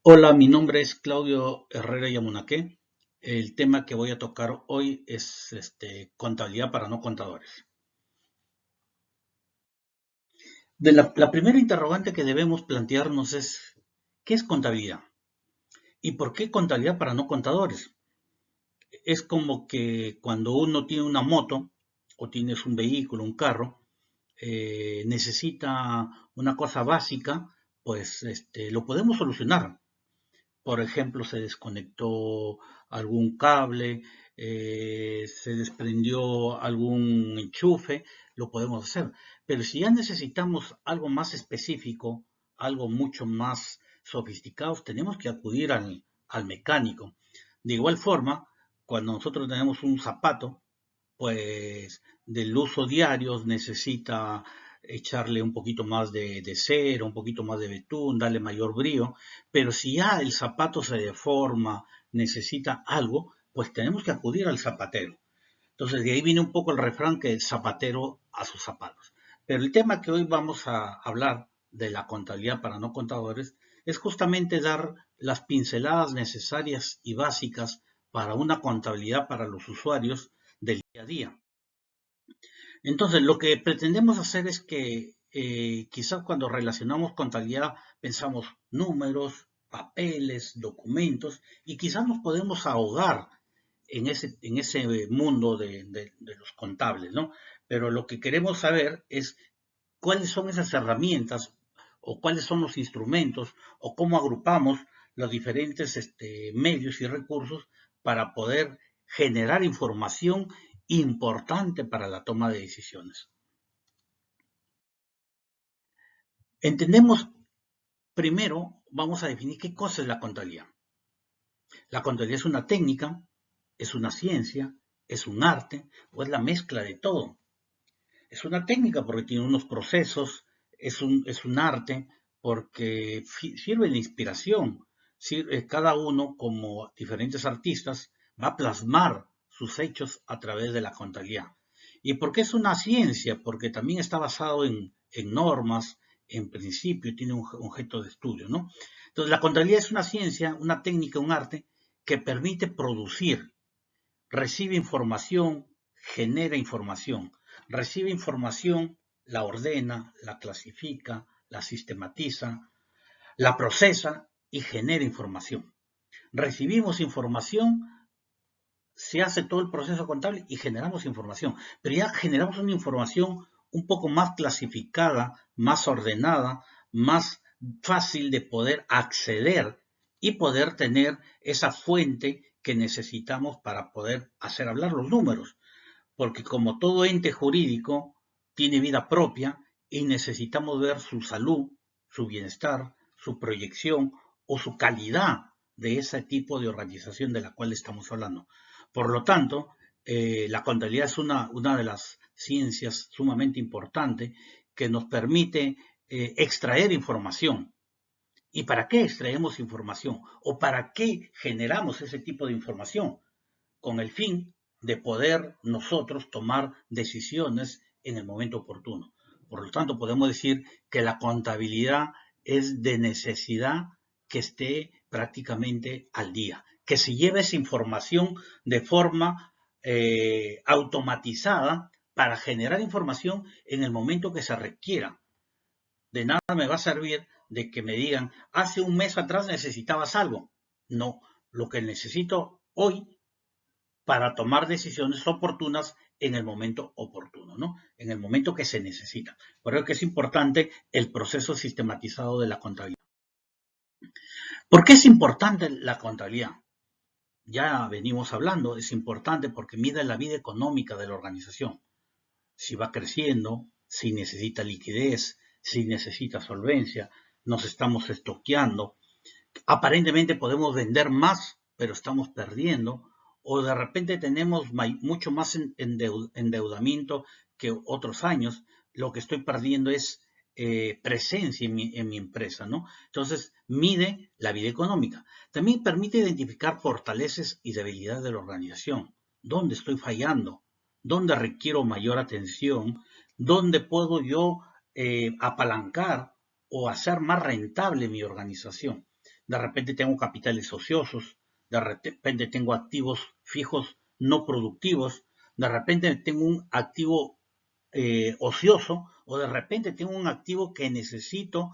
Hola, mi nombre es Claudio Herrera Yamunaqué. El tema que voy a tocar hoy es contabilidad para no contadores. La primera interrogante que debemos plantearnos es, ¿qué es contabilidad? ¿Y por qué contabilidad para no contadores? Es como que cuando uno tiene una moto o tienes un vehículo, un carro, necesita una cosa básica, pues lo podemos solucionar. Por ejemplo, se desconectó algún cable, se desprendió algún enchufe, lo podemos hacer. Pero si ya necesitamos algo más específico, algo mucho más sofisticado, tenemos que acudir al mecánico. De igual forma, cuando nosotros tenemos un zapato, pues del uso diario necesita echarle un poquito más de cera, un poquito más de betún, darle mayor brillo, pero si ya el zapato se deforma, necesita algo, pues tenemos que acudir al zapatero. Entonces de ahí viene un poco el refrán que el zapatero a sus zapatos. Pero el tema que hoy vamos a hablar de la contabilidad para no contadores es justamente dar las pinceladas necesarias y básicas para una contabilidad para los usuarios del día a día. Entonces, lo que pretendemos hacer es que quizás cuando relacionamos contabilidad pensamos números, papeles, documentos, y quizás nos podemos ahogar en ese mundo de los contables, ¿no? Pero lo que queremos saber es cuáles son esas herramientas o cuáles son los instrumentos o cómo agrupamos los diferentes medios y recursos para poder generar información importante para la toma de decisiones. Entendemos, primero, vamos a definir qué cosa es la contabilidad. La contabilidad es una técnica, es una ciencia, es un arte o es la mezcla de todo. Es una técnica porque tiene unos procesos, es un arte porque sirve de inspiración. Cada uno, como diferentes artistas, va a plasmar sus hechos a través de la contabilidad. ¿Y por qué es una ciencia? Porque también está basado en normas, en principio, tiene un objeto de estudio, ¿no? Entonces, la contabilidad es una ciencia, una técnica, un arte que permite producir, recibe información, genera información, recibe información, la ordena, la clasifica, la sistematiza, la procesa y genera información. Recibimos información, se hace todo el proceso contable y generamos información, pero ya generamos una información un poco más clasificada, más ordenada, más fácil de poder acceder y poder tener esa fuente que necesitamos para poder hacer hablar los números, porque como todo ente jurídico tiene vida propia y necesitamos ver su salud, su bienestar, su proyección o su calidad de ese tipo de organización de la cual estamos hablando. Por lo tanto, la contabilidad es una de las ciencias sumamente importante que nos permite extraer información. ¿Y para qué extraemos información? ¿O para qué generamos ese tipo de información? Con el fin de poder nosotros tomar decisiones en el momento oportuno. Por lo tanto, podemos decir que la contabilidad es de necesidad que esté prácticamente al día, que se lleve esa información de forma automatizada para generar información en el momento que se requiera. De nada me va a servir de que me digan, hace un mes atrás necesitabas algo. No, lo que necesito hoy para tomar decisiones oportunas en el momento oportuno, ¿no? En el momento que se necesita. Por eso que es importante el proceso sistematizado de la contabilidad. ¿Por qué es importante la contabilidad? Ya venimos hablando, es importante porque mide la vida económica de la organización. Si va creciendo, si necesita liquidez, si necesita solvencia, nos estamos estoqueando. Aparentemente podemos vender más, pero estamos perdiendo, o de repente tenemos mucho más endeudamiento que otros años, lo que estoy perdiendo es presencia en mi empresa, ¿no? Entonces, mide la vida económica. También permite identificar fortalezas y debilidades de la organización. ¿Dónde estoy fallando? ¿Dónde requiero mayor atención? ¿Dónde puedo yo apalancar o hacer más rentable mi organización? de repente tengo capitales ociosos, de repente tengo activos fijos no productivos, de repente tengo un activo ocioso o de repente tengo un activo que necesito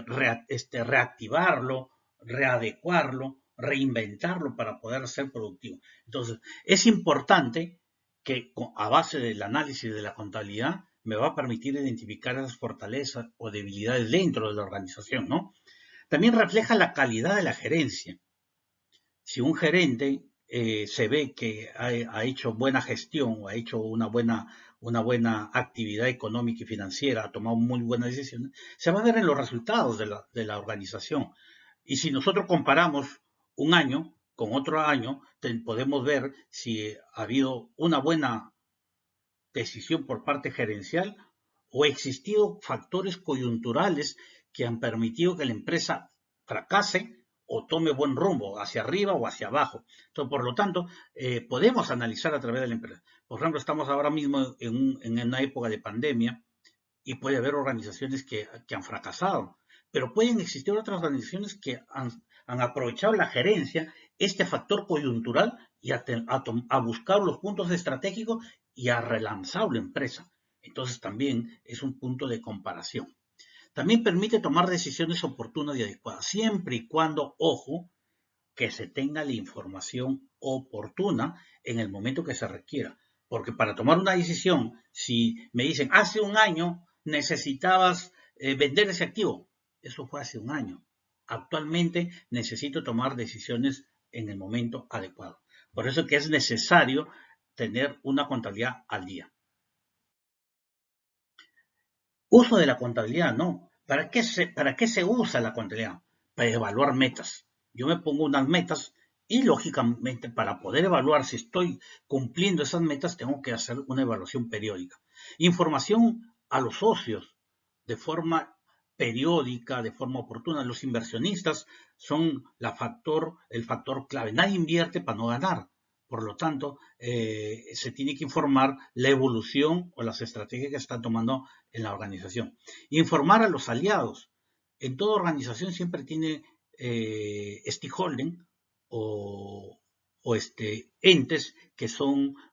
reactivarlo, readecuarlo, reinventarlo para poder ser productivo. Entonces, es importante que a base del análisis de la contabilidad me va a permitir identificar esas fortalezas o debilidades dentro de la organización, ¿no? También refleja la calidad de la gerencia. Si un gerente se ve que ha hecho buena gestión o ha hecho una buena actividad económica y financiera, ha tomado muy buenas decisiones, se va a ver en los resultados de la organización. Y si nosotros comparamos un año con otro año, podemos ver si ha habido una buena decisión por parte gerencial o existido factores coyunturales que han permitido que la empresa fracase o tome buen rumbo, hacia arriba o hacia abajo. Entonces, por lo tanto, podemos analizar a través de la empresa. Por ejemplo, estamos ahora mismo en una época de pandemia y puede haber organizaciones que han fracasado, pero pueden existir otras organizaciones que han aprovechado la gerencia, este factor coyuntural y a buscar los puntos estratégicos y a relanzar la empresa. Entonces también es un punto de comparación. También permite tomar decisiones oportunas y adecuadas, siempre y cuando, ojo, que se tenga la información oportuna en el momento que se requiera. Porque para tomar una decisión, si me dicen, hace un año necesitabas vender ese activo, eso fue hace un año. Actualmente necesito tomar decisiones en el momento adecuado. Por eso que es necesario tener una contabilidad al día. Uso de la contabilidad, ¿no? Para qué se usa la contabilidad? Para evaluar metas. Yo me pongo unas metas y lógicamente para poder evaluar si estoy cumpliendo esas metas tengo que hacer una evaluación periódica. Información a los socios de forma periódica, de forma oportuna. Los inversionistas son el factor clave. Nadie invierte para no ganar. Por lo tanto, se tiene que informar la evolución o las estrategias que están tomando en la organización. Informar a los aliados. En toda organización siempre tiene stakeholding o entes que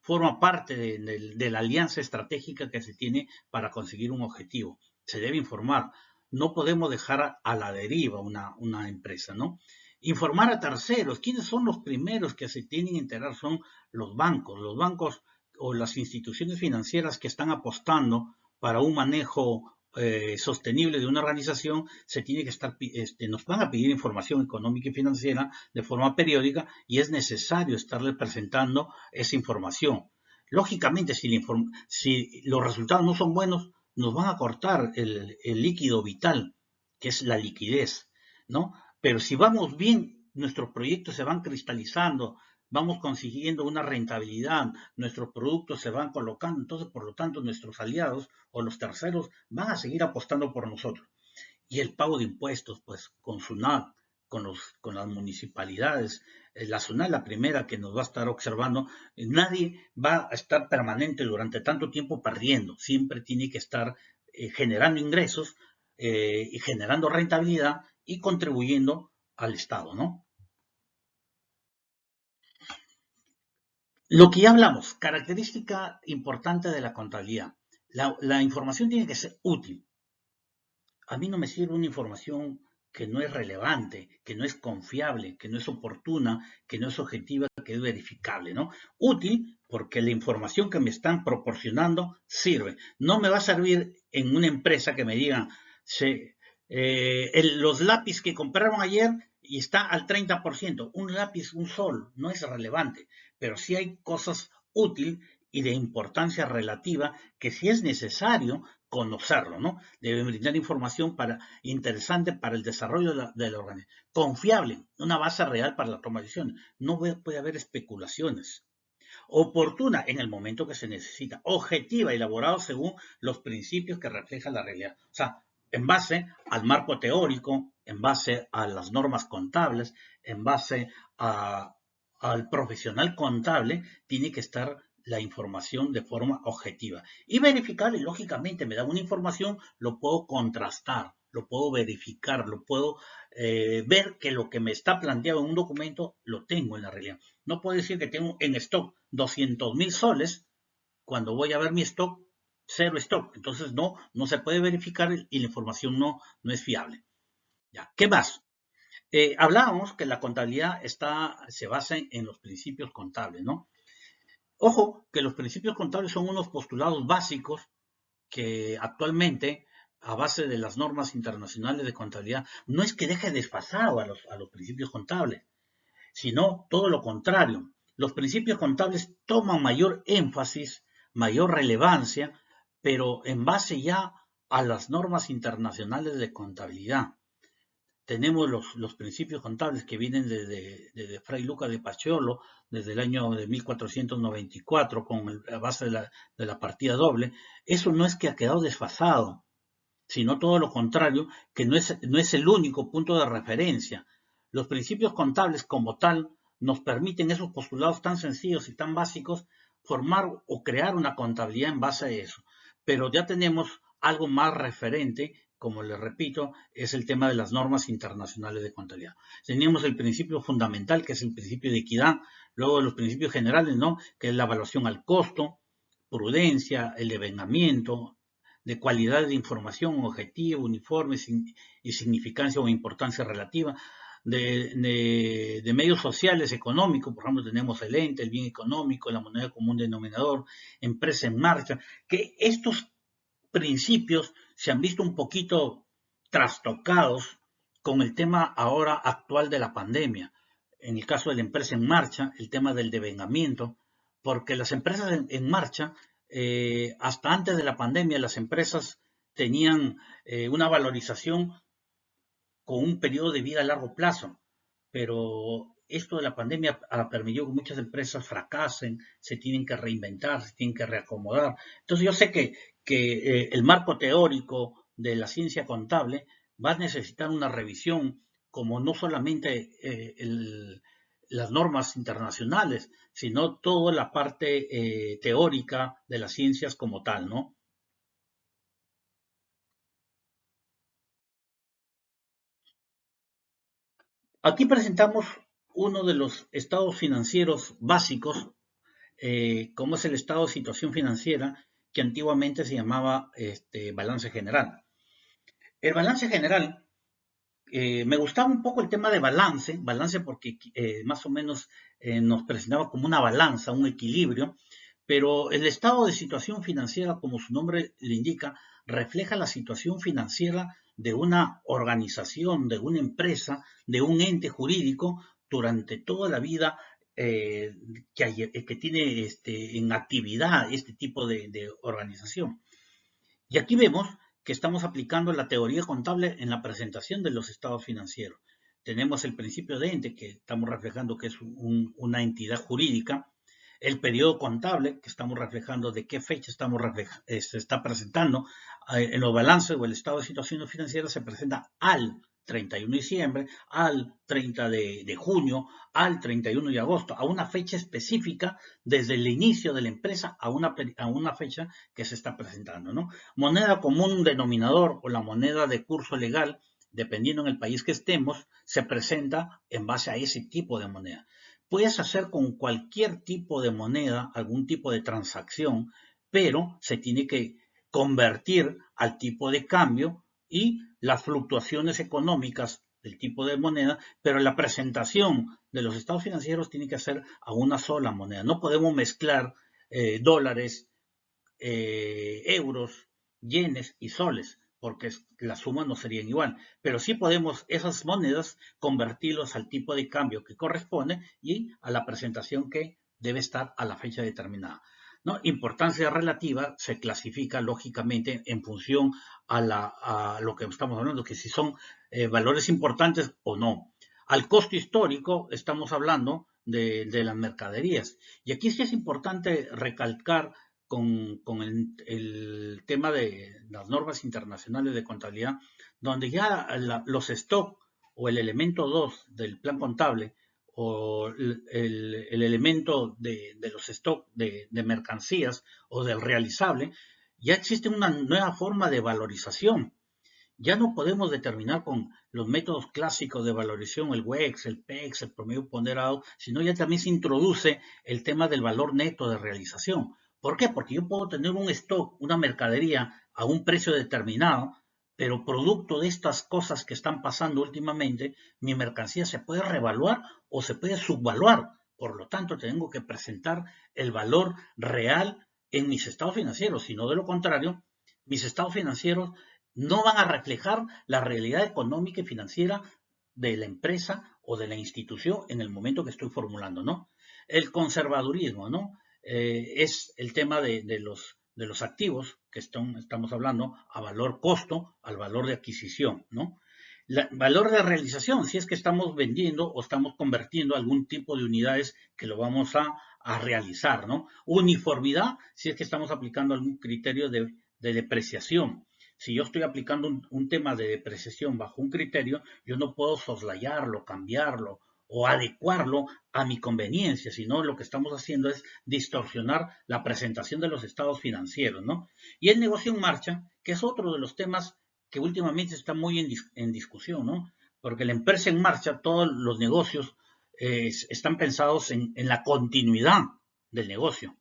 forman parte de la alianza estratégica que se tiene para conseguir un objetivo. Se debe informar. No podemos dejar a la deriva una empresa, ¿no? Informar a terceros. ¿Quiénes son los primeros que se tienen que enterar? Son los bancos. Los bancos o las instituciones financieras que están apostando para un manejo sostenible de una organización, se tiene que nos van a pedir información económica y financiera de forma periódica y es necesario estarle presentando esa información. Lógicamente, si los resultados no son buenos, nos van a cortar el líquido vital, que es la liquidez, ¿no? Pero si vamos bien, nuestros proyectos se van cristalizando, vamos consiguiendo una rentabilidad, nuestros productos se van colocando, entonces por lo tanto nuestros aliados o los terceros van a seguir apostando por nosotros. Y el pago de impuestos, pues con SUNAT, con las municipalidades, la SUNAT es la primera que nos va a estar observando, nadie va a estar permanente durante tanto tiempo perdiendo, siempre tiene que estar generando ingresos y generando rentabilidad y contribuyendo al Estado, ¿no? Lo que ya hablamos, característica importante de la contabilidad. La información tiene que ser útil. A mí no me sirve una información que no es relevante, que no es confiable, que no es oportuna, que no es objetiva, que es verificable, ¿no? Útil porque la información que me están proporcionando sirve. No me va a servir en una empresa que me digan, los lápices que compraron ayer y está al 30%. Un lápiz, un sol, no es relevante, pero sí hay cosas útiles y de importancia relativa que si es necesario conocerlo, ¿no? Debe brindar información interesante para el desarrollo de la organización. Confiable, una base real para la toma de decisiones. No puede haber especulaciones. Oportuna en el momento que se necesita. Objetiva, elaborado según los principios que reflejan la realidad. O sea, en base al marco teórico, en base a las normas contables, en base al profesional contable, tiene que estar la información de forma objetiva y verificable. Lógicamente, me da una información, lo puedo contrastar, lo puedo verificar, lo puedo ver que lo que me está planteado en un documento lo tengo en la realidad. No puedo decir que tengo en stock 200.000 soles cuando voy a ver mi stock, cero stock. Entonces no se puede verificar y la información no es fiable. Ya. ¿Qué más? Hablábamos que la contabilidad se basa en los principios contables, ¿no? Ojo, que los principios contables son unos postulados básicos que actualmente, a base de las normas internacionales de contabilidad, no es que deje desfasado a los principios contables, sino todo lo contrario. Los principios contables toman mayor énfasis, mayor relevancia, pero en base ya a las normas internacionales de contabilidad. Tenemos los principios contables que vienen de Fray Lucas de Paciolo desde el año de 1494 con la base de la partida doble. Eso no es que ha quedado desfasado, sino todo lo contrario, que no es el único punto de referencia. Los principios contables como tal nos permiten esos postulados tan sencillos y tan básicos formar o crear una contabilidad en base a eso. Pero ya tenemos algo más referente, como les repito, es el tema de las normas internacionales de contabilidad. Teníamos el principio fundamental, que es el principio de equidad, luego los principios generales, ¿no? Que es la evaluación al costo, prudencia, el devengamiento, de cualidad de información, objetivo, uniforme y significancia o importancia relativa, de medios sociales, económicos, por ejemplo, tenemos el ente, el bien económico, la moneda común denominador, empresa en marcha, que estos principios se han visto un poquito trastocados con el tema ahora actual de la pandemia. En el caso de la empresa en marcha, el tema del devengamiento, porque las empresas en marcha, hasta antes de la pandemia, las empresas tenían una valorización con un periodo de vida a largo plazo, pero esto de la pandemia ha permitido que muchas empresas fracasen, se tienen que reinventar, se tienen que reacomodar. Entonces yo sé que el marco teórico de la ciencia contable va a necesitar una revisión, como no solamente las normas internacionales, sino toda la parte teórica de las ciencias como tal, ¿no? Aquí presentamos uno de los estados financieros básicos, como es el estado de situación financiera, que antiguamente se llamaba balance general. El balance general, me gustaba un poco el tema de balance porque más o menos nos presentaba como una balanza, un equilibrio, pero el estado de situación financiera, como su nombre le indica, refleja la situación financiera de una organización, de una empresa, de un ente jurídico durante toda la vida que tiene en actividad este tipo de organización. Y aquí vemos que estamos aplicando la teoría contable en la presentación de los estados financieros. Tenemos el principio de ente, que estamos reflejando que es una entidad jurídica, el periodo contable, que estamos reflejando de qué fecha se está presentando, en los balances o el estado de situación financiera se presenta al 31 de diciembre, al 30 de junio, al 31 de agosto, a una fecha específica desde el inicio de la empresa a una fecha que se está presentando, ¿no? Moneda común denominador o la moneda de curso legal, dependiendo en el país que estemos, se presenta en base a ese tipo de moneda. Puedes hacer con cualquier tipo de moneda algún tipo de transacción, pero se tiene que convertir al tipo de cambio y las fluctuaciones económicas del tipo de moneda, pero la presentación de los estados financieros tiene que ser a una sola moneda. No podemos mezclar dólares, euros, yenes y soles, porque las sumas no serían igual. Pero sí podemos esas monedas convertirlos al tipo de cambio que corresponde y a la presentación que debe estar a la fecha determinada. ¿No? Importancia relativa se clasifica lógicamente en función a lo que estamos hablando, que si son valores importantes o no. Al costo histórico estamos hablando de las mercaderías. Y aquí sí es importante recalcar con el tema de las normas internacionales de contabilidad, donde ya los stock o el elemento 2 del plan contable o el elemento de los stock de mercancías o del realizable, ya existe una nueva forma de valorización. Ya no podemos determinar con los métodos clásicos de valorización, el WEX, el PEX, el promedio ponderado, sino ya también se introduce el tema del valor neto de realización. ¿Por qué? Porque yo puedo tener un stock, una mercadería a un precio determinado, pero producto de estas cosas que están pasando últimamente, mi mercancía se puede revaluar o se puede subvaluar. Por lo tanto, tengo que presentar el valor real en mis estados financieros, sino de lo contrario, mis estados financieros no van a reflejar la realidad económica y financiera de la empresa o de la institución en el momento que estoy formulando, ¿no? El conservadurismo, ¿no? Es el tema de los activos que estamos hablando a valor costo, al valor de adquisición, ¿no? Valor de realización, si es que estamos vendiendo o estamos convirtiendo algún tipo de unidades que lo vamos a realizar, ¿no? Uniformidad, si es que estamos aplicando algún criterio de depreciación. Si yo estoy aplicando un tema de depreciación bajo un criterio, yo no puedo soslayarlo, cambiarlo o adecuarlo a mi conveniencia, sino lo que estamos haciendo es distorsionar la presentación de los estados financieros, ¿no? Y el negocio en marcha, que es otro de los temas que últimamente está muy en discusión, ¿no? Porque la empresa en marcha, todos los negocios están pensados en la continuidad del negocio,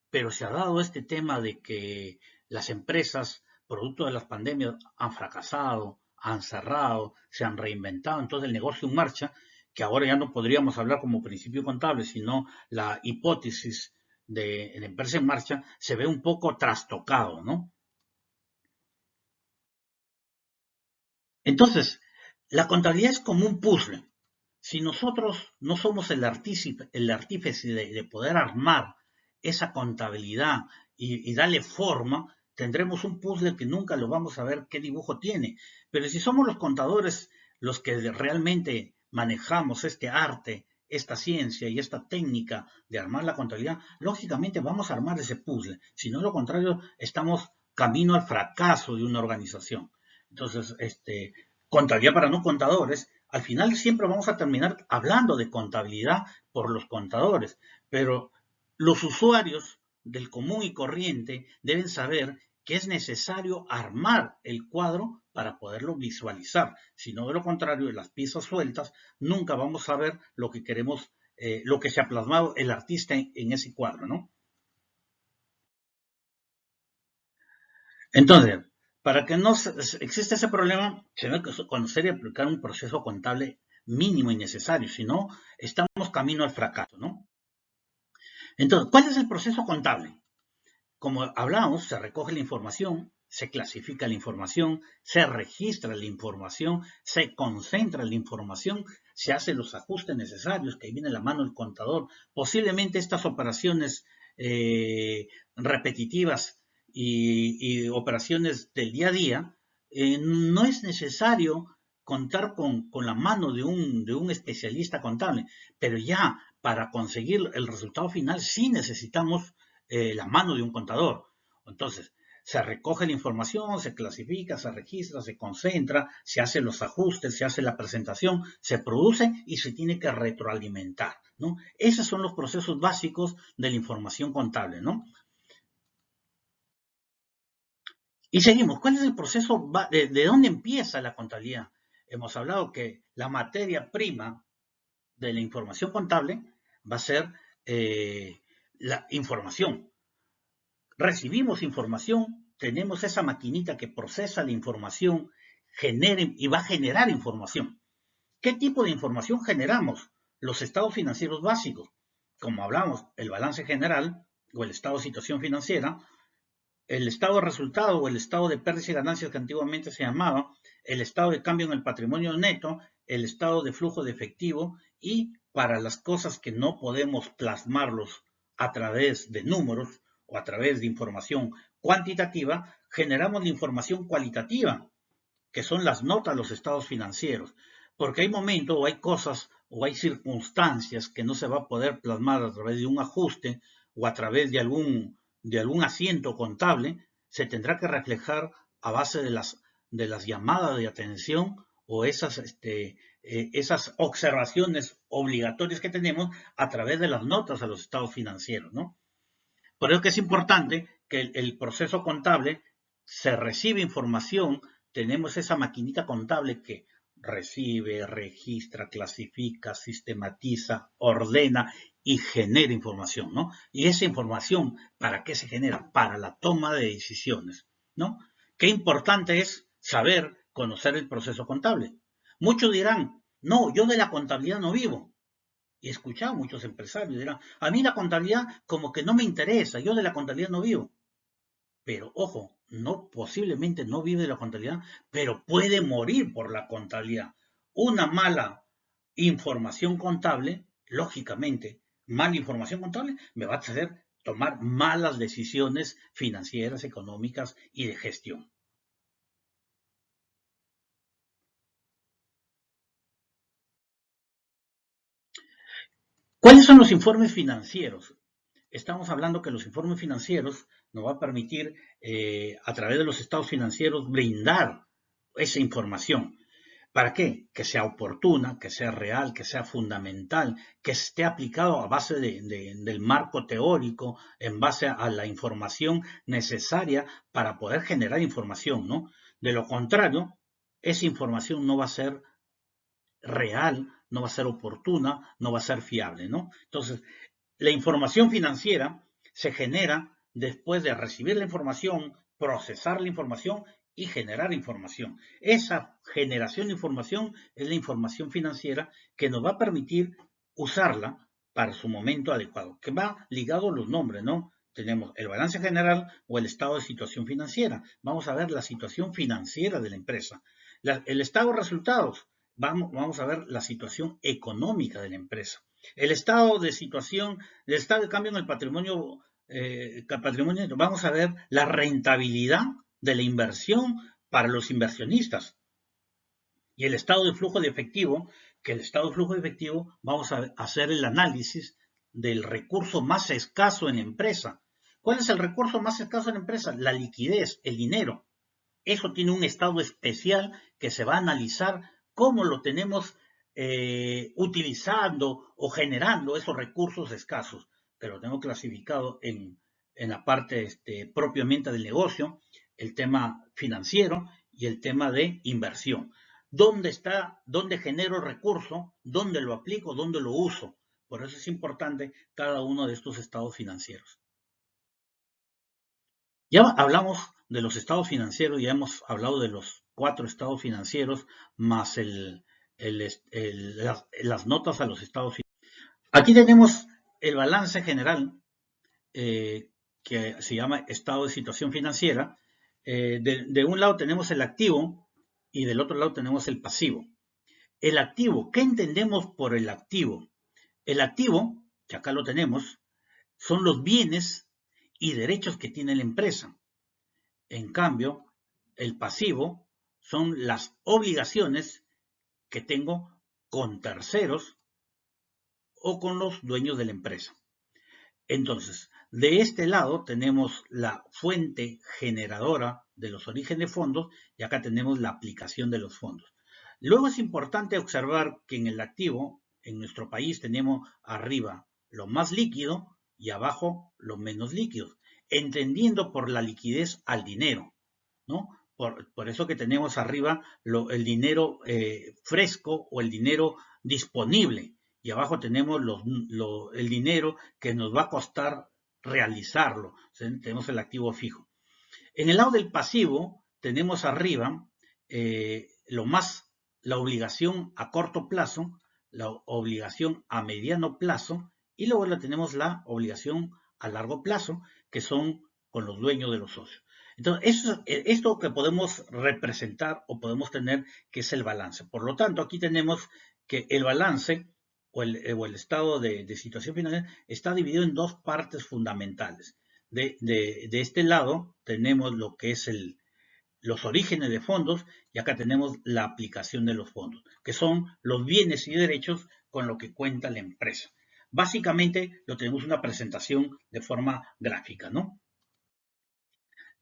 pero se ha dado este tema de que las empresas, producto de las pandemias, han fracasado, han cerrado, se han reinventado, entonces el negocio en marcha, que ahora ya no podríamos hablar como principio contable, sino la hipótesis de la empresa en marcha, se ve un poco trastocado, ¿no? Entonces, la contabilidad es como un puzzle. Si nosotros no somos el artífice de poder armar esa contabilidad y darle forma, tendremos un puzzle que nunca lo vamos a ver qué dibujo tiene. Pero si somos los contadores los que realmente manejamos este arte, esta ciencia y esta técnica de armar la contabilidad, lógicamente vamos a armar ese puzzle. Si no, lo contrario, estamos camino al fracaso de una organización. Entonces, contabilidad para no contadores, al final siempre vamos a terminar hablando de contabilidad por los contadores, pero los usuarios del común y corriente deben saber que es necesario armar el cuadro para poderlo visualizar. Si no, de lo contrario, de las piezas sueltas, nunca vamos a ver lo que queremos, lo que se ha plasmado el artista en ese cuadro, ¿no? Entonces, para que no exista ese problema, se debe conocer y aplicar un proceso contable mínimo y necesario, si no, estamos camino al fracaso, ¿no? Entonces, ¿cuál es el proceso contable? Como hablamos, se recoge la información, se clasifica la información, se registra la información, se concentra la información, se hacen los ajustes necesarios, que ahí viene la mano del contador. Posiblemente estas operaciones repetitivas y operaciones del día a día, no es necesario contar con la mano de un especialista contable, pero ya para conseguir el resultado final sí necesitamos la mano de un contador. Entonces, se recoge la información, se clasifica, se registra, se concentra, se hacen los ajustes, se hace la presentación, se produce y se tiene que retroalimentar, ¿no? Esos son los procesos básicos de la información contable, ¿no? Y seguimos. ¿Cuál es el proceso? ¿De dónde empieza la contabilidad? Hemos hablado que la materia prima de la información contable va a ser la información. Recibimos información, tenemos esa maquinita que procesa la información, genera y va a generar información. ¿Qué tipo de información generamos? Los estados financieros básicos, como hablamos, el balance general o el estado de situación financiera, el estado de resultado o el estado de pérdidas y ganancias que antiguamente se llamaba, el estado de cambio en el patrimonio neto, el estado de flujo de efectivo y para las cosas que no podemos plasmarlos a través de números o a través de información cuantitativa, generamos la información cualitativa, que son las notas de los estados financieros. Porque hay momentos o hay cosas o hay circunstancias que no se va a poder plasmar a través de un ajuste o a través de algún asiento contable, se tendrá que reflejar a base de las llamadas de atención o esas observaciones obligatorias que tenemos a través de las notas a los estados financieros, ¿no? Por eso que es importante que el proceso contable se recibe información tenemos esa maquinita contable que recibe, registra, clasifica, sistematiza, ordena y genera información, ¿no? Y esa información, ¿para qué se genera? Para la toma de decisiones, ¿no? Qué importante es saber, conocer el proceso contable. Muchos dirán, no, yo de la contabilidad no vivo. Y he escuchado a muchos empresarios dirán, a mí la contabilidad como que no me interesa, yo de la contabilidad no vivo. Pero ojo, no, posiblemente no vive de la contabilidad, pero puede morir por la contabilidad. Una mala información contable, lógicamente, mala información contable me va a hacer tomar malas decisiones financieras, económicas y de gestión. ¿Cuáles son los informes financieros? Estamos hablando que los informes financieros nos va a permitir, a través de los estados financieros, brindar esa información. ¿Para qué? Que sea oportuna, que sea real, que sea fundamental, que esté aplicado a base del marco teórico, en base a la información necesaria para poder generar información, ¿no? De lo contrario, esa información no va a ser real, no va a ser oportuna, no va a ser fiable, ¿no? Entonces, la información financiera se genera después de recibir la información, procesar la información y generar información. Esa generación de información es la información financiera que nos va a permitir usarla para su momento adecuado, que va ligado a los nombres, ¿no? Tenemos el balance general o el estado de situación financiera. Vamos a ver la situación financiera de la empresa. El estado de resultados. Vamos a ver la situación económica de la empresa. El estado de situación, el estado de cambio en el patrimonio, vamos a ver la rentabilidad de la inversión para los inversionistas. Y el estado de flujo de efectivo, que el estado de flujo de efectivo, vamos a hacer el análisis del recurso más escaso en la empresa. ¿Cuál es el recurso más escaso en la empresa? La liquidez, el dinero. Eso tiene un estado especial que se va a analizar cómo lo tenemos utilizando o generando esos recursos escasos, que lo tengo clasificado en la parte propiamente del negocio, el tema financiero y el tema de inversión. ¿Dónde está, dónde genero recurso, dónde lo aplico, dónde lo uso? Por eso es importante cada uno de estos estados financieros. Ya hablamos de los estados financieros, ya hemos hablado de los 4 estados financieros más las notas a los estados financieros. Aquí tenemos el balance general, que se llama estado de situación financiera. De un lado tenemos el activo y del otro lado tenemos el pasivo. El activo, ¿qué entendemos por el activo? El activo, que acá lo tenemos, son los bienes y derechos que tiene la empresa. En cambio, el pasivo son las obligaciones que tengo con terceros o con los dueños de la empresa. Entonces, de este lado tenemos la fuente generadora de los orígenes de fondos y acá tenemos la aplicación de los fondos. Luego es importante observar que en el activo, en nuestro país, tenemos arriba lo más líquido y abajo lo menos líquido, entendiendo por la liquidez al dinero, ¿no? Por eso que tenemos arriba el dinero fresco o el dinero disponible y abajo tenemos el dinero que nos va a costar realizarlo. O sea, tenemos el activo fijo. En el lado del pasivo tenemos arriba la obligación a corto plazo, la obligación a mediano plazo y luego tenemos la obligación a largo plazo, que son con los dueños de los socios. Entonces, esto que podemos representar o podemos tener, que es el balance. Por lo tanto, aquí tenemos que el balance o el estado de situación financiera está dividido en dos partes fundamentales. De este lado tenemos lo que es los orígenes de fondos y acá tenemos la aplicación de los fondos, que son los bienes y derechos con lo que cuenta la empresa. Básicamente lo tenemos una presentación de forma gráfica, ¿no?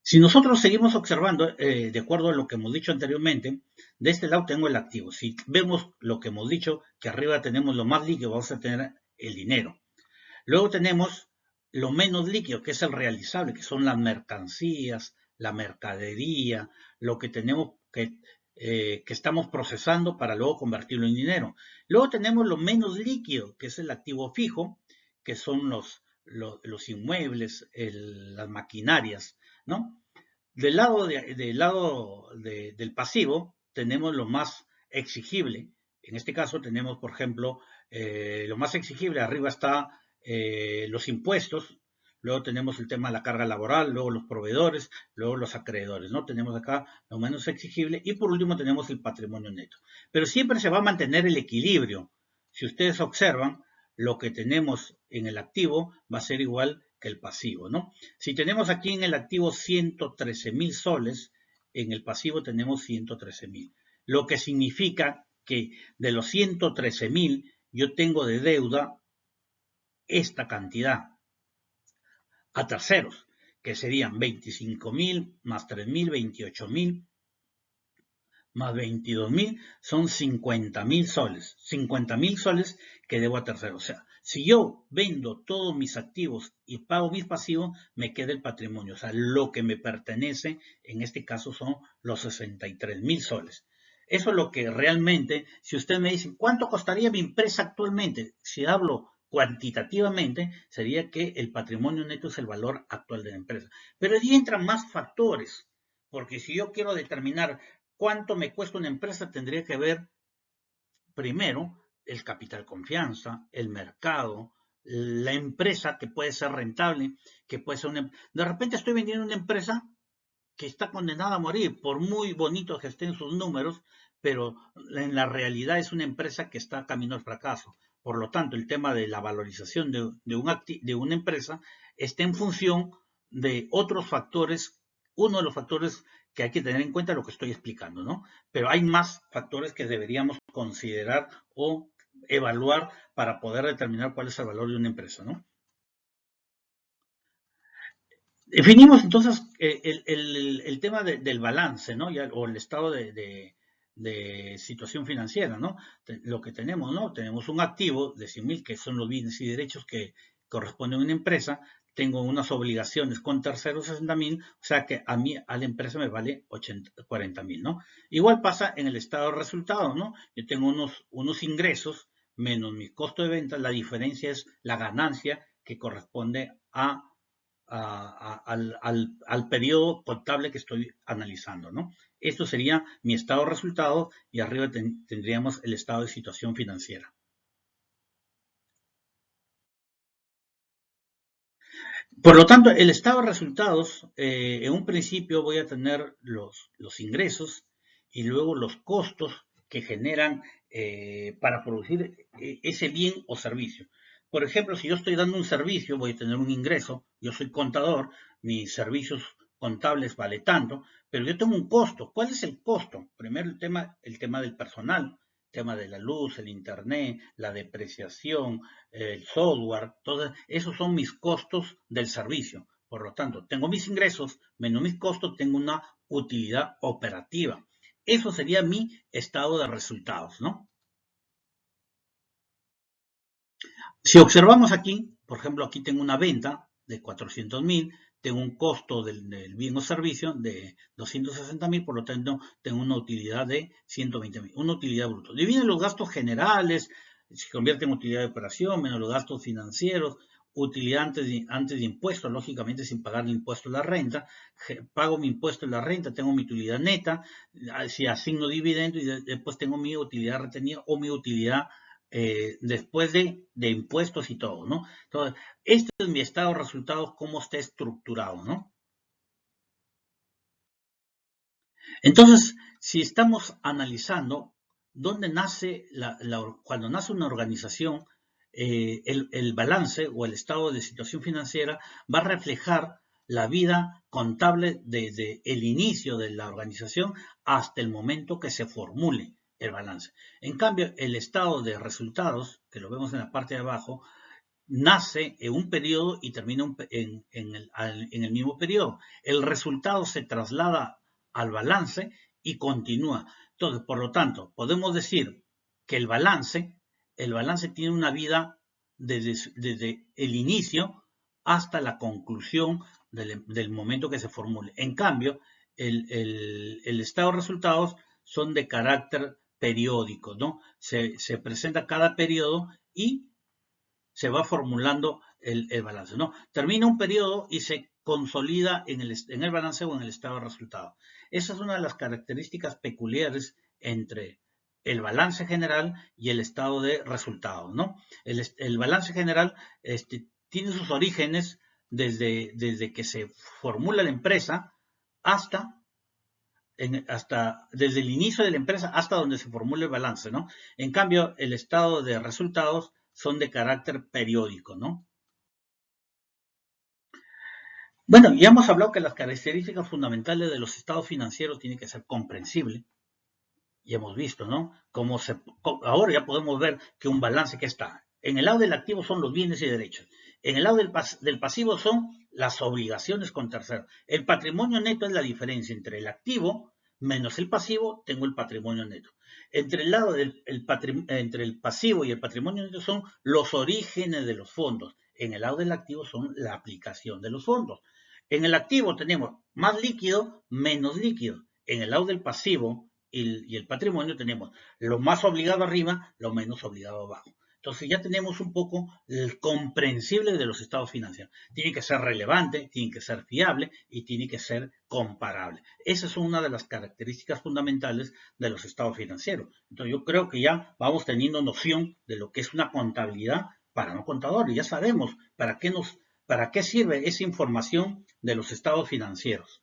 Si nosotros seguimos observando, de acuerdo a lo que hemos dicho anteriormente, de este lado tengo el activo. Si vemos lo que hemos dicho, que arriba tenemos lo más líquido, vamos a tener el dinero. Luego tenemos lo menos líquido, que es el realizable, que son las mercancías, la mercadería, lo que tenemos que estamos procesando para luego convertirlo en dinero. Luego tenemos lo menos líquido, que es el activo fijo, que son los inmuebles, las maquinarias, ¿no? Del lado del pasivo tenemos lo más exigible. En este caso tenemos, por ejemplo, lo más exigible, arriba está los impuestos, luego tenemos el tema de la carga laboral, luego los proveedores, luego los acreedores, ¿no? Tenemos acá lo menos exigible y por último tenemos el patrimonio neto. Pero siempre se va a mantener el equilibrio. Si ustedes observan, lo que tenemos en el activo va a ser igual que el pasivo, ¿no? Si tenemos aquí en el activo 113.000 soles, en el pasivo tenemos 113.000, lo que significa que de los 113.000 yo tengo de deuda esta cantidad a terceros, que serían 25.000 más 3.000, 28.000 más 22.000 son 50.000 soles. 50.000 soles que debo a terceros. O sea, si yo vendo todos mis activos y pago mis pasivos, me queda el patrimonio. O sea, lo que me pertenece, en este caso, son los 63.000 soles. Eso es lo que realmente, si usted me dice, ¿cuánto costaría mi empresa actualmente? Si hablo cuantitativamente, sería que el patrimonio neto es el valor actual de la empresa. Pero allí entran más factores, porque si yo quiero determinar cuánto me cuesta una empresa, tendría que ver primero el capital confianza, el mercado, la empresa que puede ser rentable, que puede ser una... De repente estoy vendiendo una empresa que está condenada a morir, por muy bonitos que estén sus números, pero en la realidad es una empresa que está camino al fracaso. Por lo tanto, el tema de la valorización de una empresa está en función de otros factores. Uno de los factores que hay que tener en cuenta es lo que estoy explicando, ¿no? Pero hay más factores que deberíamos considerar o evaluar para poder determinar cuál es el valor de una empresa, ¿no? Definimos entonces el tema del balance, ¿no? Ya, o el estado de situación financiera, ¿no? Lo que tenemos, ¿no? Tenemos un activo de 100.000, que son los bienes y derechos que corresponden a una empresa. Tengo unas obligaciones con terceros 60.000, o sea que a mí, a la empresa me vale 40.000, ¿no? Igual pasa en el estado de resultados, ¿no? Yo tengo unos ingresos menos mi costo de venta, la diferencia es la ganancia que corresponde al periodo contable que estoy analizando, ¿no? Esto sería mi estado de resultados y arriba tendríamos el estado de situación financiera. Por lo tanto, el estado de resultados, en un principio voy a tener los ingresos y luego los costos que generan para producir ese bien o servicio. Por ejemplo, si yo estoy dando un servicio, voy a tener un ingreso, yo soy contador, mis servicios contables vale tanto, pero yo tengo un costo. ¿Cuál es el costo? Primero el tema del personal, tema de la luz, el internet, la depreciación, el software, todos esos son mis costos del servicio. Por lo tanto, tengo mis ingresos menos mis costos, tengo una utilidad operativa. Eso sería mi estado de resultados, ¿no? Si observamos aquí, por ejemplo, aquí tengo una venta de 400.000, tengo un costo del bien o servicio de 260.000, por lo tanto, tengo una utilidad de 120.000, una utilidad bruta. Dividen los gastos generales, se convierte en utilidad de operación, menos los gastos financieros, utilidad antes de impuestos, lógicamente sin pagar el impuesto de la renta, pago mi impuesto de la renta, tengo mi utilidad neta, si asigno dividendo y después tengo mi utilidad retenida o mi utilidad después de impuestos y todo, ¿no? Entonces, este es mi estado de resultados, cómo está estructurado, ¿no? Entonces, si estamos analizando dónde nace, cuando nace una organización, el balance o el estado de situación financiera va a reflejar la vida contable desde el inicio de la organización hasta el momento que se formule el balance. En cambio, el estado de resultados, que lo vemos en la parte de abajo, nace en un periodo y termina en el mismo periodo. El resultado se traslada al balance y continúa. Entonces, por lo tanto, podemos decir que el balance tiene una vida desde el inicio hasta la conclusión del momento que se formule. En cambio, el estado de resultados son de carácter periódico, ¿no? Se presenta cada periodo y se va formulando el balance, ¿no? Termina un periodo y se consolida en el balance o en el estado de resultados. Esa es una de las características peculiares entre el balance general y el estado de resultados, ¿no? El balance general tiene sus orígenes desde que se formula la empresa hasta desde el inicio de la empresa hasta donde se formula el balance, ¿no? En cambio, el estado de resultados son de carácter periódico, ¿no? Bueno, ya hemos hablado que las características fundamentales de los estados financieros tienen que ser comprensibles. Y hemos visto, ¿no? Ahora ya podemos ver que un balance que está. En el lado del activo son los bienes y derechos. En el lado del pasivo son las obligaciones con terceros. El patrimonio neto es la diferencia entre el activo menos el pasivo, tengo el patrimonio neto. Entre el lado entre el pasivo y el patrimonio neto son los orígenes de los fondos. En el lado del activo son la aplicación de los fondos. En el activo tenemos más líquido, menos líquido. En el lado del pasivo y el patrimonio tenemos lo más obligado arriba, lo menos obligado abajo. Entonces ya tenemos un poco el comprensible de los estados financieros. Tiene que ser relevante, tiene que ser fiable y tiene que ser comparable. Esa es una de las características fundamentales de los estados financieros. Entonces yo creo que ya vamos teniendo noción de lo que es una contabilidad para no contadores. Ya sabemos para qué sirve esa información de los estados financieros.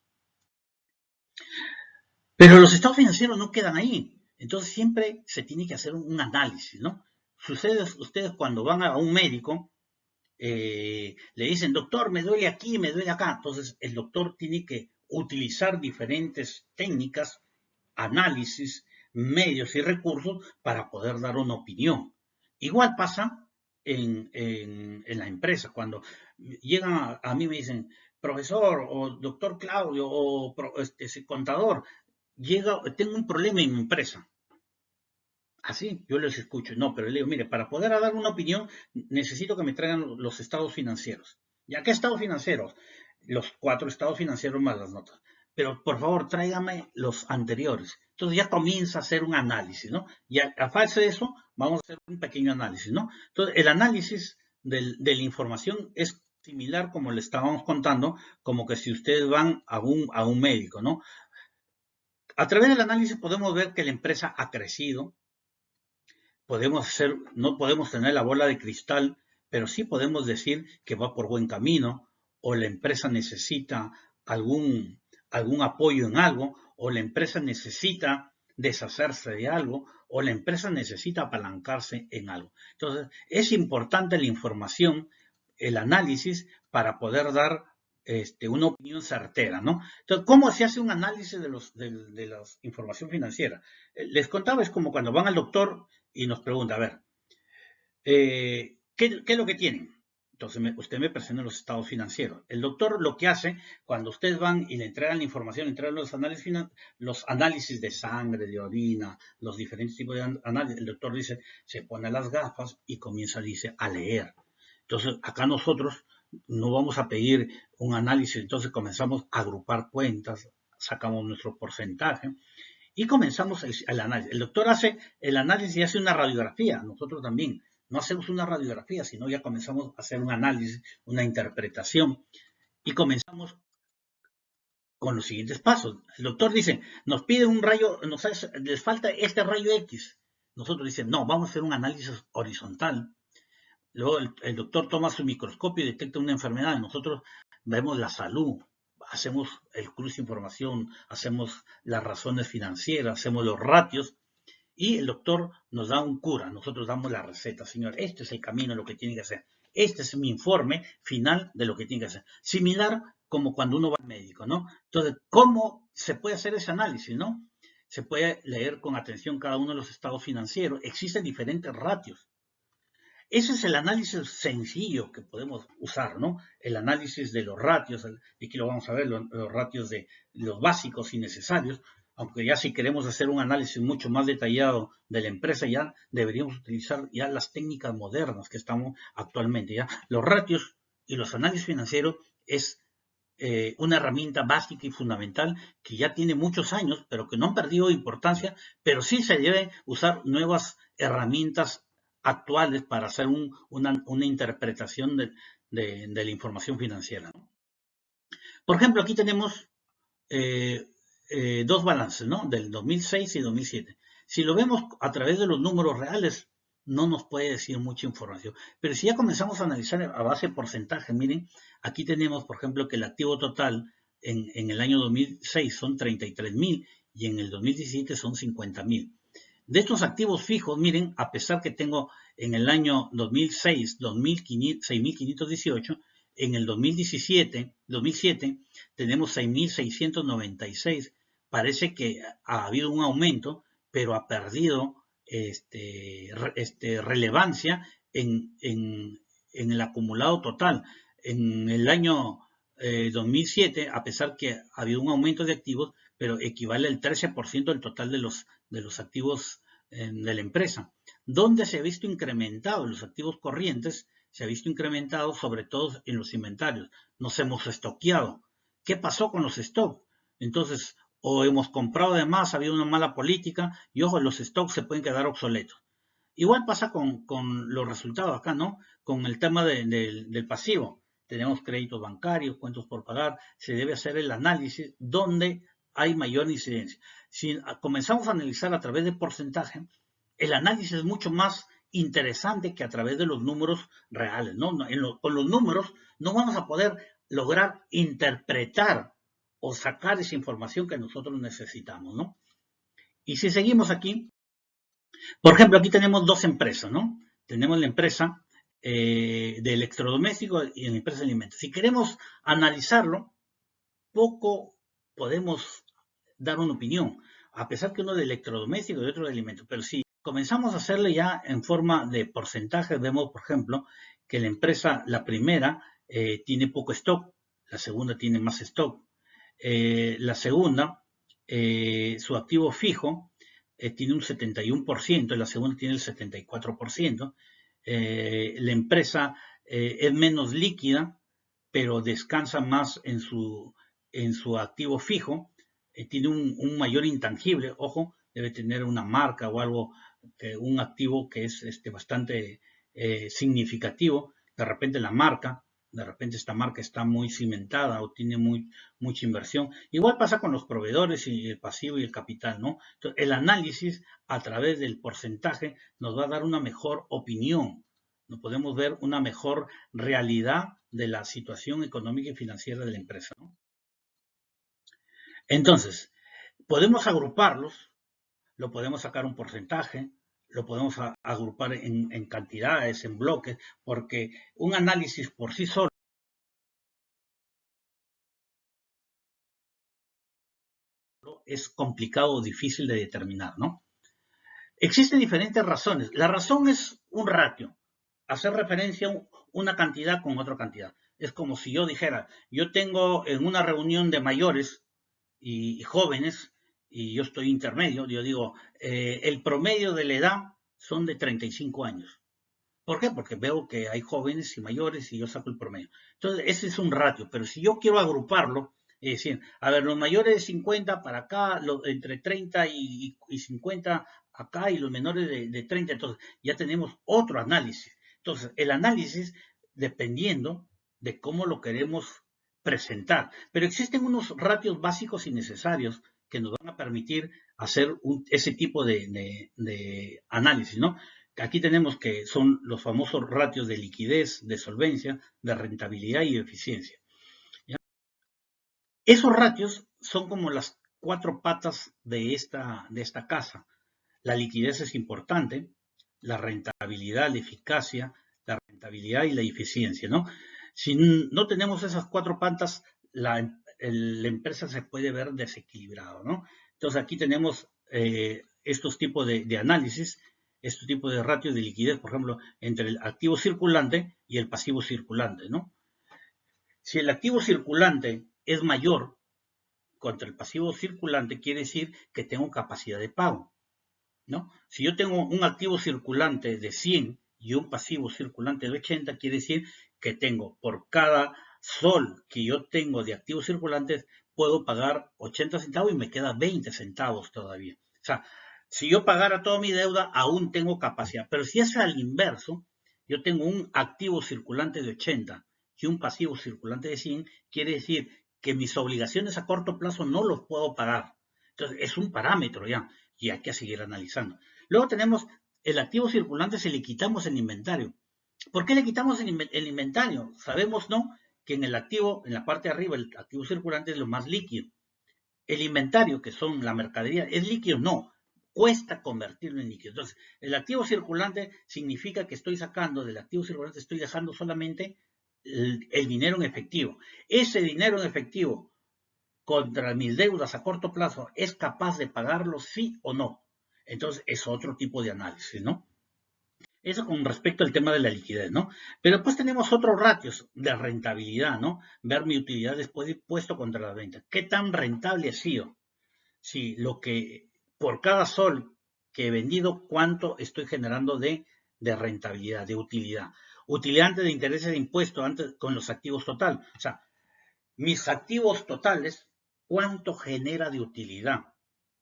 Pero los estados financieros no quedan ahí. Entonces siempre se tiene que hacer un análisis, ¿no? Ustedes cuando van a un médico, le dicen, doctor, me duele aquí, me duele acá. Entonces el doctor tiene que utilizar diferentes técnicas, análisis, medios y recursos para poder dar una opinión. Igual pasa en la empresa. Cuando llegan a mí me dicen, profesor o doctor Claudio o contador, tengo un problema en mi empresa. Así, yo les escucho. No, pero le digo, mire, para poder dar una opinión, necesito que me traigan los estados financieros. ¿Ya qué estados financieros? Los 4 estados financieros más las notas. Pero por favor, tráigame los anteriores. Entonces ya comienza a hacer un análisis, ¿no? Y a falta de eso, vamos a hacer un pequeño análisis, ¿no? Entonces, el análisis de la información es similar, como le estábamos contando, como que si ustedes van a un médico, ¿no? A través del análisis podemos ver que la empresa ha crecido, no podemos tener la bola de cristal, pero sí podemos decir que va por buen camino, o la empresa necesita algún apoyo en algo, o la empresa necesita deshacerse de algo, o la empresa necesita apalancarse en algo. Entonces, es importante la información, el análisis, para poder dar una opinión certera, ¿no? Entonces, ¿cómo se hace un análisis de la información financiera? Les contaba, es como cuando van al doctor y nos pregunta, a ver, ¿qué es lo que tienen? Entonces usted me presenta los estados financieros. El doctor lo que hace, cuando ustedes van y le entregan la información, le entregan los análisis de sangre, de orina, los diferentes tipos de análisis, el doctor dice, se pone las gafas y comienza, dice, a leer. Entonces, acá nosotros no vamos a pedir un análisis, entonces comenzamos a agrupar cuentas, sacamos nuestro porcentaje y comenzamos el análisis. El doctor hace el análisis y hace una radiografía, nosotros también. No hacemos una radiografía, sino ya comenzamos a hacer un análisis, una interpretación y comenzamos con los siguientes pasos. El doctor dice, nos pide un rayo, les falta este rayo X. Nosotros dicen, no, vamos a hacer un análisis horizontal. Luego el doctor toma su microscopio y detecta una enfermedad. Nosotros vemos la salud, hacemos el cruce de información, hacemos las razones financieras, hacemos los ratios y el doctor nos da un cura. Nosotros damos la receta. Señor, este es el camino, lo que tiene que hacer. Este es mi informe final de lo que tiene que hacer. Similar como cuando uno va al médico, ¿no? Entonces, ¿cómo se puede hacer ese análisis, no? Se puede leer con atención cada uno de los estados financieros. Existen diferentes ratios. Ese es el análisis sencillo que podemos usar, ¿no? El análisis de los ratios, y aquí lo vamos a ver, los ratios de los básicos y necesarios, aunque ya si queremos hacer un análisis mucho más detallado de la empresa, ya deberíamos utilizar ya las técnicas modernas que estamos actualmente, ¿ya? Los ratios y los análisis financieros es una herramienta básica y fundamental que ya tiene muchos años, pero que no han perdido importancia, pero sí se deben usar nuevas herramientas actuales para hacer una interpretación de la información financiera, ¿no? Por ejemplo, aquí tenemos eh, dos balances, ¿no? Del 2006 y 2007. Si lo vemos a través de los números reales, no nos puede decir mucha información. Pero si ya comenzamos a analizar a base de porcentaje, miren, aquí tenemos, por ejemplo, que el activo total en el año 2006 son 33.000 y en el 2017 son 50.000. De estos activos fijos, miren, a pesar que tengo en el año 2006 6.518, en el 2007 tenemos 6.696. Parece que ha habido un aumento, pero ha perdido relevancia en el acumulado total. En el año 2007, a pesar que ha habido un aumento de activos, pero equivale al 13% del total de los activos de la empresa. ¿Dónde se ha visto incrementado los activos corrientes? Se ha visto incrementado sobre todo en los inventarios. Nos hemos estoqueado. ¿Qué pasó con los stocks? Entonces, o hemos comprado de más, ha habido una mala política y ojo, los stocks se pueden quedar obsoletos. Igual pasa con los resultados acá, ¿no? Con el tema del pasivo. Tenemos créditos bancarios, cuentos por pagar. Se debe hacer el análisis donde hay mayor incidencia. Si comenzamos a analizar a través de porcentaje, el análisis es mucho más interesante que a través de los números reales, ¿no? Con los números no vamos a poder lograr interpretar o sacar esa información que nosotros necesitamos, ¿no? Y si seguimos aquí, por ejemplo, aquí tenemos dos empresas, ¿no? Tenemos la empresa de electrodomésticos y la empresa de alimentos. Si queremos analizarlo, poco podemos dar una opinión, a pesar que uno de electrodomésticos y otro de alimentos. Pero si comenzamos a hacerle ya en forma de porcentaje, vemos, por ejemplo, que la empresa, la primera, tiene poco stock, la segunda tiene más stock. La segunda, su activo fijo, tiene un 71%, la segunda tiene el 74%. La empresa es menos líquida, pero descansa más en su activo fijo, tiene un mayor intangible, ojo, debe tener una marca o algo, un activo que es bastante significativo, de repente la marca, de repente esta marca está muy cimentada o tiene mucha inversión. Igual pasa con los proveedores y el pasivo y el capital, ¿no? Entonces, el análisis a través del porcentaje nos va a dar una mejor opinión, nos podemos ver una mejor realidad de la situación económica y financiera de la empresa, ¿no? Entonces, podemos agruparlos, lo podemos sacar un porcentaje, lo podemos agrupar en cantidades, en bloques, porque un análisis por sí solo es complicado o difícil de determinar, ¿no? Existen diferentes razones. La razón es un ratio, hacer referencia a una cantidad con otra cantidad. Es como si yo dijera, yo tengo en una reunión de mayores y jóvenes, y yo estoy intermedio, yo digo, el promedio de la edad son de 35 años. ¿Por qué? Porque veo que hay jóvenes y mayores y yo saco el promedio. Entonces, ese es un ratio, pero si yo quiero agruparlo, es decir, a ver, los mayores de 50 para acá, entre 30 y 50 acá y los menores de 30, entonces ya tenemos otro análisis. Entonces, el análisis, dependiendo de cómo lo queremos presentar, pero existen unos ratios básicos y necesarios que nos van a permitir hacer ese tipo de análisis, ¿no? Aquí tenemos que son los famosos ratios de liquidez, de solvencia, de rentabilidad y de eficiencia, ¿ya? Esos ratios son como las cuatro patas de esta casa. La liquidez es importante, la rentabilidad, la eficacia, la rentabilidad y la eficiencia, ¿no? Si no tenemos esas cuatro patas, la empresa se puede ver desequilibrada, ¿no? Entonces aquí tenemos estos tipos de análisis, estos tipos de ratios de liquidez, por ejemplo, entre el activo circulante y el pasivo circulante, ¿no? Si el activo circulante es mayor contra el pasivo circulante, quiere decir que tengo capacidad de pago, ¿no? Si yo tengo un activo circulante de 100 y un pasivo circulante de 80, quiere decir que tengo por cada sol que yo tengo de activos circulantes, puedo pagar 80 centavos y me queda 20 centavos todavía. O sea, si yo pagara toda mi deuda, aún tengo capacidad. Pero si es al inverso, yo tengo un activo circulante de 80 y un pasivo circulante de 100, quiere decir que mis obligaciones a corto plazo no los puedo pagar. Entonces, es un parámetro ya y hay que seguir analizando. Luego tenemos el activo circulante, si le quitamos el inventario. ¿Por qué le quitamos el inventario? Sabemos, ¿no?, que en el activo, en la parte de arriba, el activo circulante es lo más líquido. El inventario, que son la mercadería, ¿es líquido? No, cuesta convertirlo en líquido. Entonces, el activo circulante significa que estoy sacando del activo circulante, estoy dejando solamente el dinero en efectivo. Ese dinero en efectivo contra mis deudas a corto plazo, ¿es capaz de pagarlo, sí o no? Entonces, es otro tipo de análisis, ¿no? Eso con respecto al tema de la liquidez, ¿no? Pero después tenemos otros ratios de rentabilidad, ¿no? Ver mi utilidad después de impuesto contra la venta. ¿Qué tan rentable ha sido? Si lo que, por cada sol que he vendido, ¿cuánto estoy generando de rentabilidad, de utilidad? Utilidad antes de intereses de impuesto, antes con los activos total. O sea, mis activos totales, ¿cuánto genera de utilidad?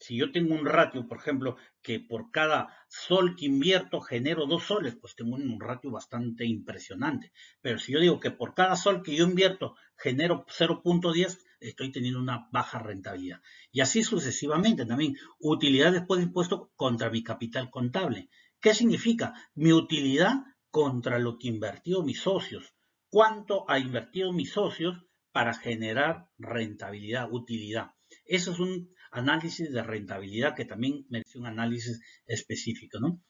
Si yo tengo un ratio, por ejemplo, que por cada sol que invierto genero 2 soles, pues tengo un ratio bastante impresionante. Pero si yo digo que por cada sol que yo invierto genero 0.10, estoy teniendo una baja rentabilidad. Y así sucesivamente también. Utilidad después de impuesto contra mi capital contable. ¿Qué significa? Mi utilidad contra lo que invirtió mis socios. ¿Cuánto ha invertido mis socios para generar rentabilidad, utilidad? Eso es un análisis de rentabilidad que también merece un análisis específico, ¿no?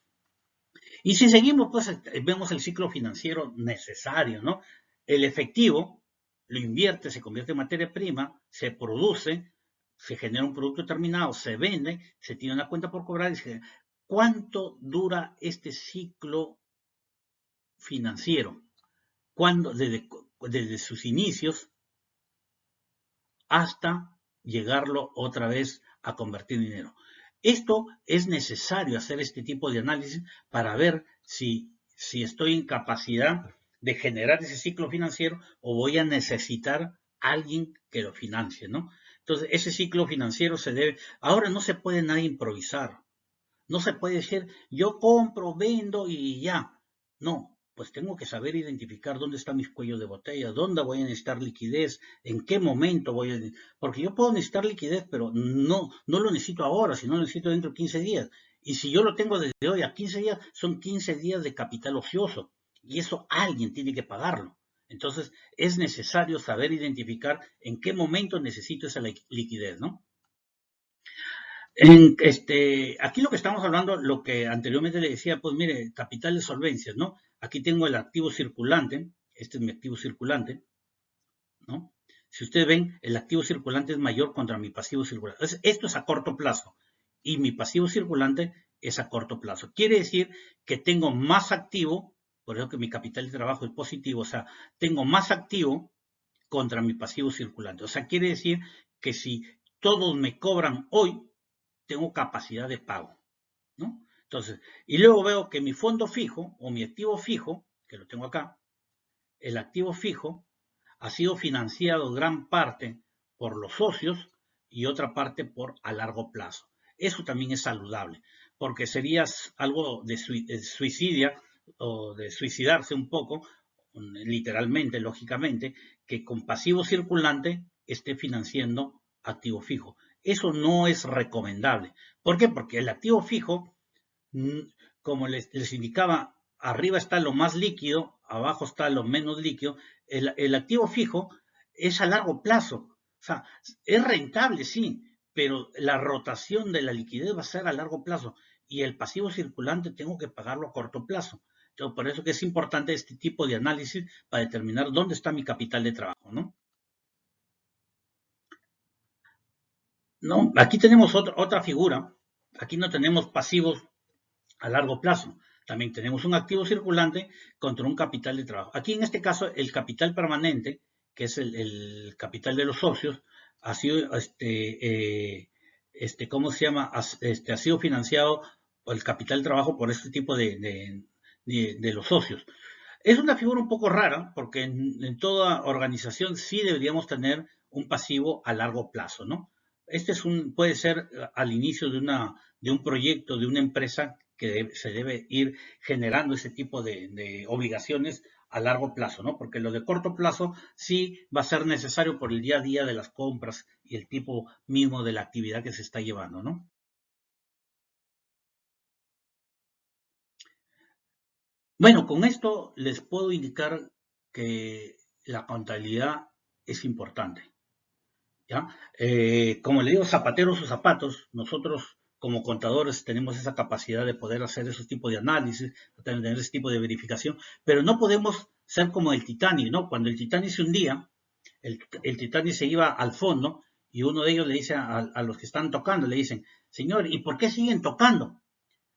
Y si seguimos, pues vemos el ciclo financiero necesario, ¿no? El efectivo lo invierte, se convierte en materia prima, se produce, se genera un producto terminado, se vende, se tiene una cuenta por cobrar. ¿Cuánto dura este ciclo financiero? ¿Cuándo, desde sus inicios hasta llegarlo otra vez a convertir en dinero? Esto es necesario hacer este tipo de análisis para ver si estoy en capacidad de generar ese ciclo financiero o voy a necesitar a alguien que lo financie, ¿no? Entonces, ese ciclo financiero se debe. Ahora no se puede nada improvisar. No se puede decir, yo compro, vendo y ya. No, pues tengo que saber identificar dónde están mis cuellos de botella, dónde voy a necesitar liquidez, en qué momento voy a. Porque yo puedo necesitar liquidez, pero no lo necesito ahora, sino lo necesito dentro de 15 días. Y si yo lo tengo desde hoy a 15 días, son 15 días de capital ocioso. Y eso alguien tiene que pagarlo. Entonces, es necesario saber identificar en qué momento necesito esa liquidez, ¿no? Aquí lo que estamos hablando, lo que anteriormente le decía, pues mire, capital de solvencias, ¿no? Aquí tengo el activo circulante, este es mi activo circulante, ¿no? Si ustedes ven, el activo circulante es mayor contra mi pasivo circulante. Entonces, esto es a corto plazo y mi pasivo circulante es a corto plazo. Quiere decir que tengo más activo, por eso que mi capital de trabajo es positivo, o sea, tengo más activo contra mi pasivo circulante. O sea, quiere decir que si todos me cobran hoy, tengo capacidad de pago, ¿no? Entonces, y luego veo que mi fondo fijo o mi activo fijo, que lo tengo acá, el activo fijo ha sido financiado gran parte por los socios y otra parte por a largo plazo. Eso también es saludable, porque sería algo de suicidia o de suicidarse un poco, literalmente, lógicamente, que con pasivo circulante esté financiando activo fijo. Eso no es recomendable. ¿Por qué? Porque el activo fijo, como les indicaba, arriba está lo más líquido, abajo está lo menos líquido. El activo fijo es a largo plazo. O sea, es rentable, sí, pero la rotación de la liquidez va a ser a largo plazo. Y el pasivo circulante tengo que pagarlo a corto plazo. Entonces, por eso que es importante este tipo de análisis para determinar dónde está mi capital de trabajo, ¿no? No, aquí tenemos otra figura. Aquí no tenemos pasivos a largo plazo. También tenemos un activo circulante contra un capital de trabajo. Aquí en este caso el capital permanente, que es el capital de los socios, ha sido, ¿cómo se llama? Ha sido financiado por el capital de trabajo por este tipo de los socios. Es una figura un poco rara porque en toda organización sí deberíamos tener un pasivo a largo plazo, ¿no? Este puede ser al inicio de un proyecto, de una empresa que se debe ir generando ese tipo de obligaciones a largo plazo, ¿no? Porque lo de corto plazo sí va a ser necesario por el día a día de las compras y el tipo mismo de la actividad que se está llevando, ¿no? Bueno, con esto les puedo indicar que la contabilidad es importante, ¿ya? Como le digo, zapateros sus zapatos, nosotros como contadores tenemos esa capacidad de poder hacer esos tipos de análisis, tener ese tipo de verificación, pero no podemos ser como el Titanic, ¿no? Cuando el Titanic se hundía, el Titanic se iba al fondo y uno de ellos le dice a los que están tocando, le dicen, señor, ¿y por qué siguen tocando?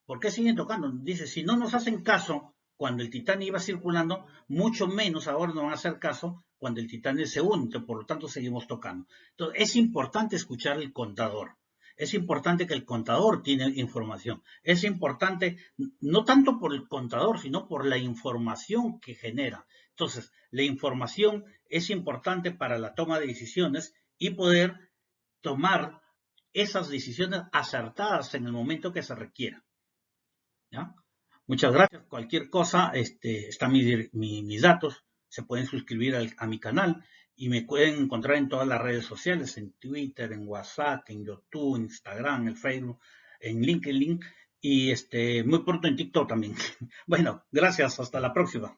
¿Por qué siguen tocando? Dice, si no nos hacen caso cuando el Titanic iba circulando, mucho menos ahora nos van a hacer caso cuando el Titanic se hunde, por lo tanto seguimos tocando. Entonces, es importante escuchar al contador. Es importante que el contador tiene información. Es importante no tanto por el contador, sino por la información que genera. Entonces, la información es importante para la toma de decisiones y poder tomar esas decisiones acertadas en el momento que se requiera. ¿Ya? Muchas gracias. Cualquier cosa, están mis datos. Se pueden suscribir a mi canal y me pueden encontrar en todas las redes sociales, en Twitter, en WhatsApp, en YouTube, en Instagram, en Facebook, en LinkedIn y muy pronto en TikTok también. Bueno, gracias. Hasta la próxima.